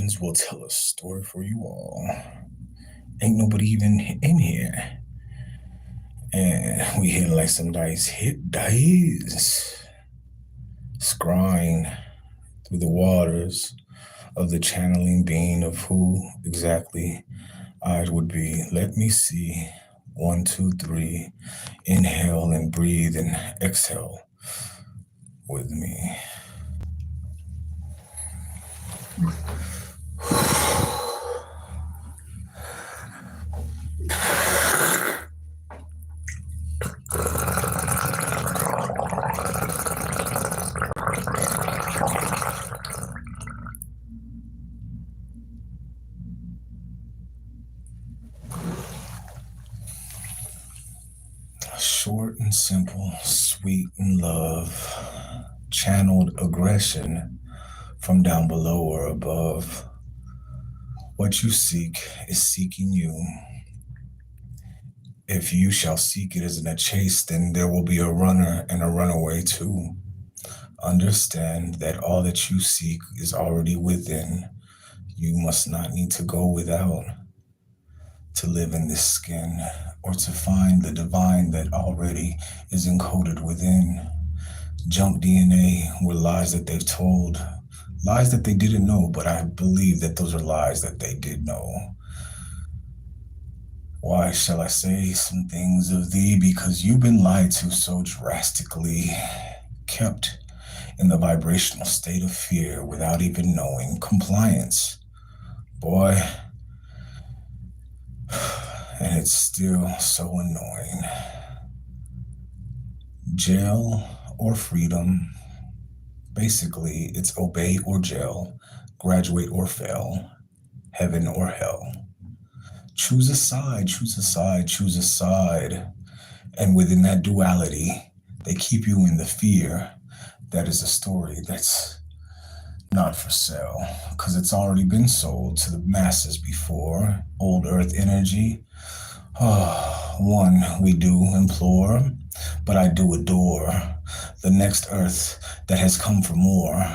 legends will tell a story for you all. Ain't nobody even in here. And we hit like some dice, scrying through the waters of the channeling being of who exactly I would be. Let me see. One, two, three. Inhale and breathe and exhale with me. Short and simple, sweet and love, channeled aggression from down below or above. What you seek is seeking you. If you shall seek it as in a chase, then there will be a runner and a runaway too. Understand that all that you seek is already within. You must not need to go without to live in this skin or to find the divine that already is encoded within. Junk DNA were lies that they've told, lies that they didn't know, but I believe that those are lies that they did know. Why shall I say some things of thee? Because you've been lied to so drastically, kept in the vibrational state of fear without even knowing. Compliance, boy, and it's still so annoying. Jail or freedom, basically it's obey or jail, graduate or fail, heaven or hell. Choose a side, choose a side, choose a side. And within that duality, they keep you in the fear. That is a story that's not for sale, because it's already been sold to the masses before. Old earth energy. One we do implore, but I do adore the next earth that has come for more,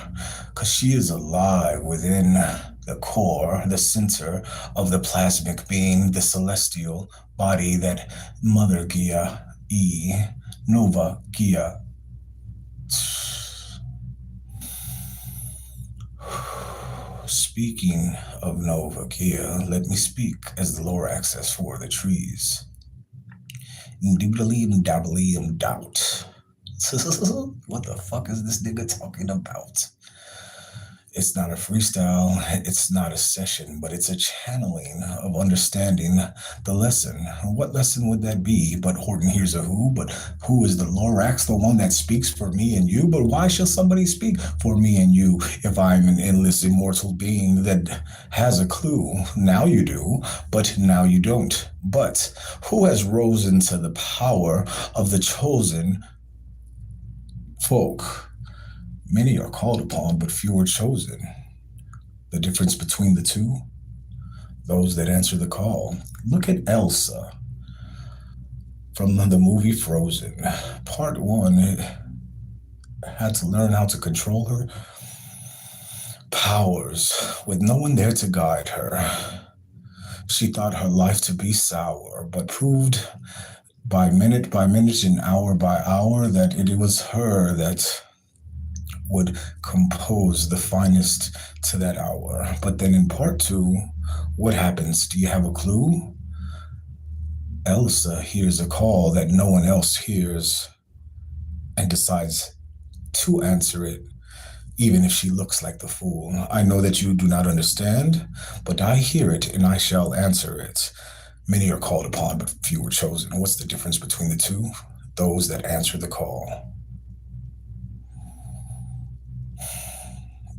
because she is alive within the core, the center of the plasmic being, the celestial body that Mother Gaia E, Nova Gaia. Speaking of Nova Gaia, let me speak as the lower access for the trees. Doubt. What the fuck is this nigga talking about? It's not a freestyle, it's not a session, but it's a channeling of understanding the lesson. What lesson would that be? But Horton hears a who, but who is the Lorax, the one that speaks for me and you? But why shall somebody speak for me and you if I'm an endless immortal being that has a clue? Now you do, but now you don't. But who has risen to the power of the chosen folk? Many are called upon, but few are chosen. The difference between the two? Those that answer the call. Look at Elsa from the movie Frozen. Part 1, it had to learn how to control her powers with no one there to guide her. She thought her life to be sour, but proved by minute and hour by hour that it was her that would compose the finest to that hour. But then in part 2, what happens? Do you have a clue? Elsa hears a call that no one else hears and decides to answer it, even if she looks like the fool. I know that you do not understand, but I hear it and I shall answer it. Many are called upon, but few are chosen. What's the difference between the two? Those that answer the call.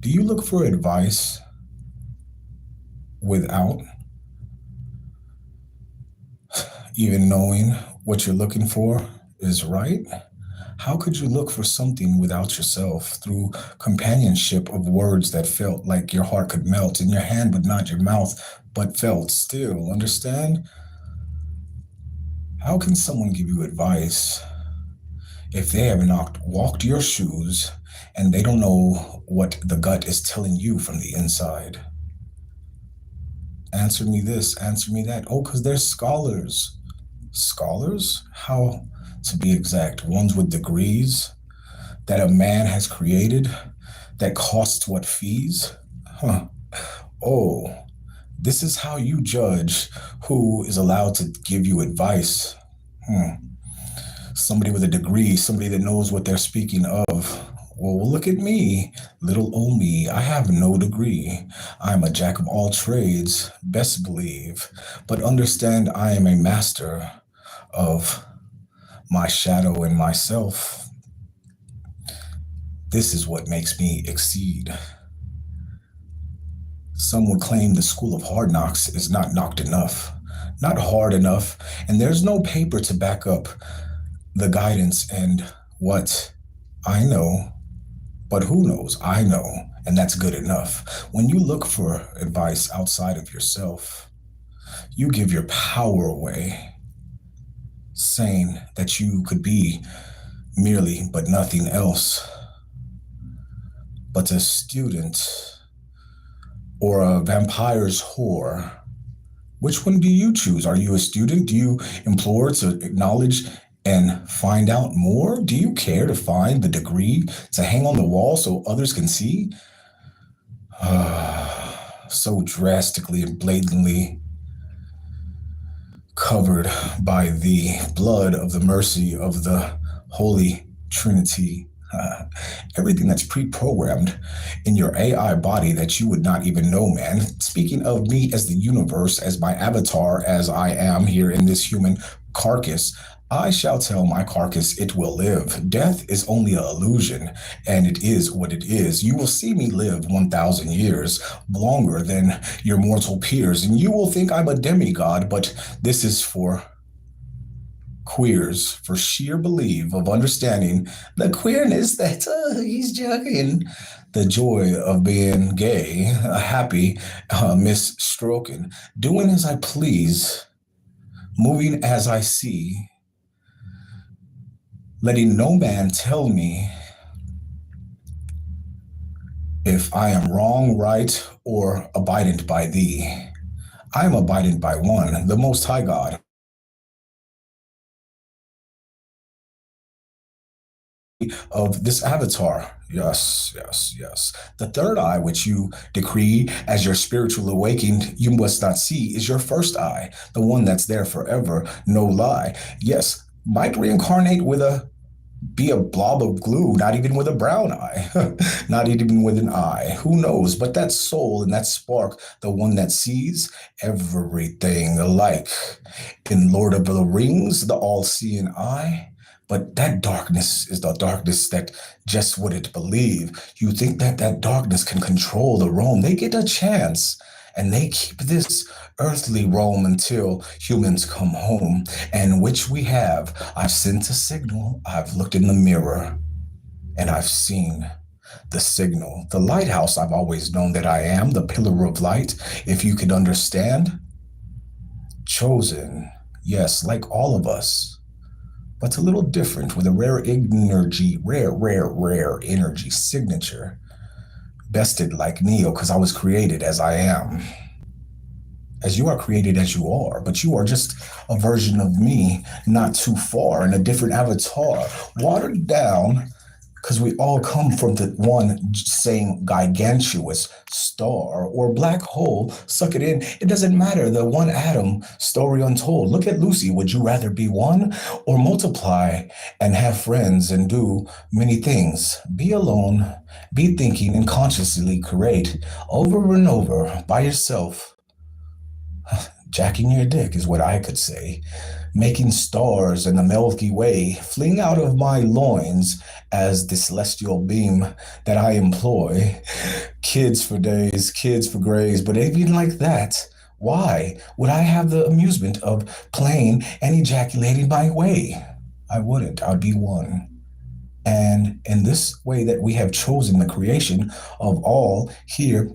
Do you look for advice without even knowing what you're looking for is right? How could you look for something without yourself through companionship of words that felt like your heart could melt and your hand would not your mouth, but felt still? Understand? How can someone give you advice if they have not walked your shoes and they don't know what the gut is telling you from the inside? answer me this, answer me that. Oh, because they're scholars. Scholars? How to be exact? Ones with degrees that a man has created that costs what fees? Huh. Oh, this is how you judge who is allowed to give you advice. Hmm. Somebody with a degree, somebody that knows what they're speaking of. Well, look at me, little old me. I have no degree. I'm a jack of all trades, best believe. But understand I am a master of my shadow and myself. This is what makes me exceed. Some would claim the school of hard knocks is not knocked enough, not hard enough, and there's no paper to back up the guidance and what I know, but who knows? I know, and that's good enough. When you look for advice outside of yourself, you give your power away, saying that you could be merely but nothing else but a student or a vampire's whore. Which one do you choose? Are you a student? Do you implore to acknowledge and find out more? Do you care to find the degree to hang on the wall so others can see? So drastically and blatantly covered by the blood of the mercy of the Holy Trinity. Everything that's pre-programmed in your AI body that you would not even know, man. Speaking of me as the universe, as my avatar, as I am here in this human carcass, I shall tell my carcass it will live. Death is only an illusion, and it is what it is. You will see me live 1,000 years, longer than your mortal peers, and you will think I'm a demigod, but this is for queers, for sheer belief of understanding the queerness that he's joking, the joy of being gay, a happy Miss Stroking, doing as I please, moving as I see, letting no man tell me if I am wrong, right, or abiding by thee. I am abiding by one, the Most High God, of this avatar. Yes, yes, yes. The third eye, which you decree as your spiritual awakened, you must not see, is your first eye, the one that's there forever, no lie. Yes, might reincarnate with be a blob of glue, not even with a brown eye, not even with an eye. Who knows? But that soul and that spark, the one that sees everything alike. In Lord of the Rings, the all-seeing eye. But that darkness is the darkness that just wouldn't believe. You think that that darkness can control the realm. They get a chance, and they keep this earthly realm until humans come home, and which we have. I've sent a signal. I've looked in the mirror, and I've seen the signal. The lighthouse I've always known that I am, the pillar of light, if you could understand. Chosen, yes, like all of us, but a little different with a rare energy, rare energy signature. Bested like Neo, because I was created as I am. As you are created as you are, but you are just a version of me, not too far, in a different avatar, watered down, because we all come from the one same gigantuous star or black hole. Suck it in. It doesn't matter. The one atom story untold. Look at Lucy. Would you rather be one or multiply and have friends and do many things? Be alone, be thinking and consciously create over and over by yourself. Jacking your dick is what I could say. Making stars in the Milky Way fling out of my loins as the celestial beam that I employ. Kids for days, kids for grays, but even like that, why would I have the amusement of playing and ejaculating my way? I wouldn't. I'd be one. And in this way that we have chosen the creation of all here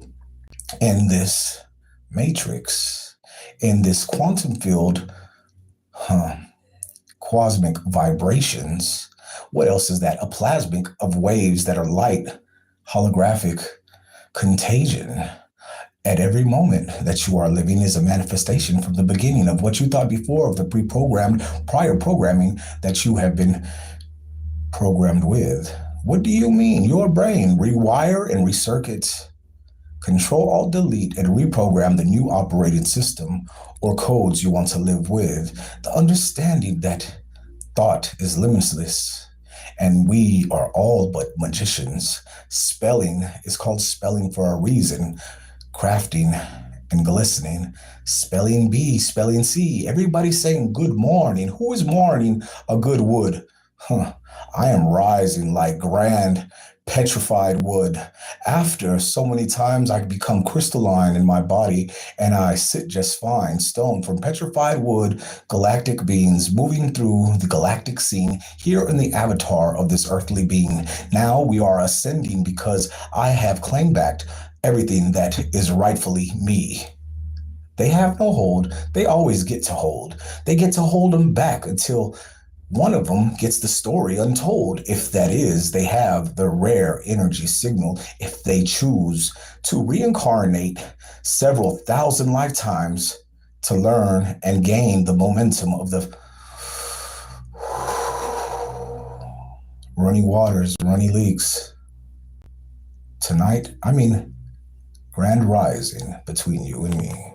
in this matrix, in this quantum field, cosmic vibrations. What else is that? A plasmic of waves that are light, holographic contagion. At every moment that you are living is a manifestation from the beginning of what you thought before of the pre-programmed prior programming that you have been programmed with. What do you mean? Your brain rewire and recircuit, control alt delete and reprogram the new operating system or codes you want to live with. The understanding that thought is limitless and we are all but magicians. Spelling is called spelling for a reason. Crafting and glistening, spelling bee, spelling C. Everybody's saying good morning. Who is morning a good wood? Huh. I am rising like grand petrified wood. After so many times I become crystalline in my body and I sit just fine. Stone from petrified wood, galactic beings moving through the galactic scene here in the avatar of this earthly being. Now we are ascending because I have claimed back everything that is rightfully me. They have no hold. They always get to hold. They get to hold them back until one of them gets the story untold. If that is, they have the rare energy signal. If they choose to reincarnate several thousand lifetimes to learn and gain the momentum of the runny waters, runny leaks. Tonight, grand rising between you and me.